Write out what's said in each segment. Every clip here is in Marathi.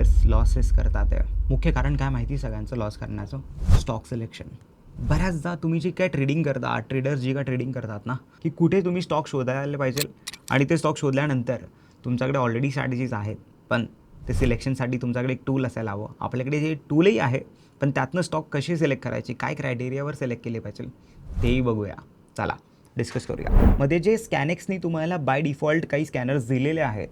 ट्रेडर्स लॉसेस करतात आहे. मुख्य कारण काय माहिती सगळ्यांचं लॉस करण्याचं? Stock selection. बऱ्याचदा तुम्ही जी काय ट्रेडिंग करता, ट्रेडर्स जी काय ट्रेडिंग करतात ना, की कुठे तुम्ही स्टॉक शोधायला पाहिजे आणि ते स्टॉक शोधल्यानंतर तुमच्याकडे ऑलरेडी स्ट्रॅटेजीज आहेत, पण ते सिलेक्शनसाठी तुमच्याकडे एक टूल असायला हवं. आपल्याकडे जे टूलही आहे, पण त्यातनं स्टॉक कसे सिलेक्ट करायचे, काय क्रायटेरियावर सिलेक्ट केले पाहिजे तेही बघूया. चला डिस्कस करूया. मध्ये जे स्कॅनेक्सनी तुम्हाला बाय डिफॉल्ट काही स्कॅनर्स दिलेले आहेत,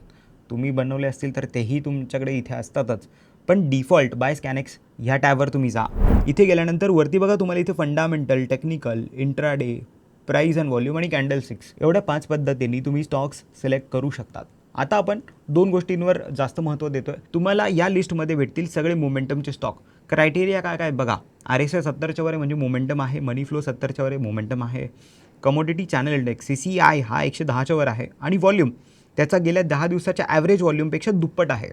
तुम्ही बनवले असतील तर तेही तुमच्याकडे इथे असतातच. पण डिफॉल्ट बाय स्कॅनेक्स ह्या टॅबवर तुम्ही जा. इथे गेल्यानंतर वरती बघा तुम्हाला इथे fundamental, technical, intraday, price and volume आणि कॅन्डलस्टिक्स एवढ्या 5 पद्धतींनी तुम्ही स्टॉक्स सिलेक्ट करू शकतात. आता आपण 2 गोष्टींवर जास्त महत्त्व देतोय. तुम्हाला या लिस्टमध्ये भेटतील सगळे मोमेंटमचे स्टॉक. क्रायटेरिया काय काय बघा. RSI 70च्या वर आहे म्हणजे मोमेंटम आहे. मनी फ्लो 70च्या वर आहे, मोमेंटम आहे. कमोडिटी चॅनल इंडेक्स CCI हा 110च्या वर आहे आणि व्हॉल्यूम त्याचा गेल्या 10 दिवसाच्या ॲव्हरेज व्हॉल्यूमपेक्षा दुप्पट आहे.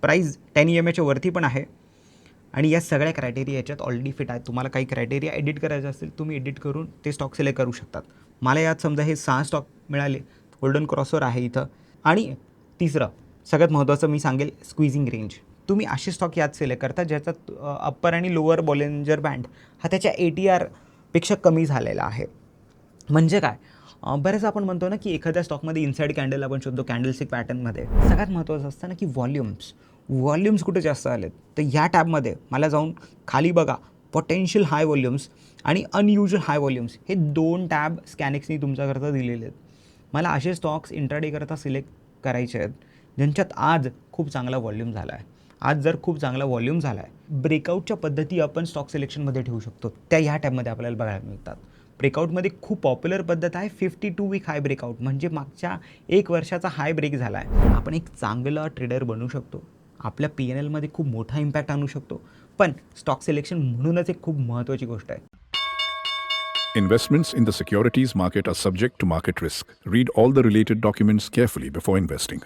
प्राईस 10 EMAच्या वरती पण आहे आणि या सगळ्या क्रायटेरिया याच्यात ऑलरेडी फिट आहेत. तुम्हाला काही क्रायटेरिया एडिट करायचे असतील तुम्ही एडिट करून ते स्टॉक सिलेक्ट करू शकतात. मला यात समजा हे 6 स्टॉक मिळाले, गोल्डन क्रॉसवर आहे इथं. आणि तिसरं सगळ्यात महत्त्वाचं मी सांगेल स्क्वीजिंग रेंज. तुम्ही असे स्टॉक यात सिलेक्ट करता ज्याच्यात अप्पर आणि लोअर बॉलिंजर बँड हा त्याच्या ATR पेक्षा कमी झालेला आहे. म्हणजे काय, बरेच आपण म्हणतो ना की एखाद्या स्टॉकमध्ये इनसाईड कॅन्डल आपण शोधतो कॅन्डलस्टिक पॅटर्नमध्ये. सगळ्यात महत्त्वाचं असतं ना की व्हॉल्यूम्स कुठे जास्त आलेत. तर ह्या टॅबमध्ये मला जाऊन खाली बघा पोटेन्शियल हाय व्हॉल्यूम्स आणि अनयुज्युअल हाय व्हॉल्यूम्स हे 2 टॅब स्कॅनेक्सनी तुमच्याकरता दिलेले आहेत. मला असे स्टॉक्स इंट्राडे करता सिलेक्ट करायचे आहेत ज्यांच्यात आज खूप चांगला व्हॉल्यूम झाला आहे. आज जर खूप चांगला व्हॉल्यूम झाला आहे, ब्रेकआउटच्या पद्धती आपण स्टॉक सिलेक्शनमध्ये ठेवू शकतो. त्या ह्या टॅबमध्ये आपल्याला बघायला मिळतात. ब्रेकआउटमध्ये खूप पॉप्युलर पद्धत आहे 52 वीक हाय ब्रेकआउट. म्हणजे मागच्या 1 वर्षाचा हाय ब्रेक झाला आहे. आपण एक चांगला ट्रेडर बनू शकतो, आपल्या PNLमध्ये खूप मोठा इम्पॅक्ट आणू शकतो. पण स्टॉक सिलेक्शन म्हणूनच एक खूप महत्त्वाची गोष्ट आहे. Investments in the securities market are subject to market risk. Read all the related documents carefully before investing.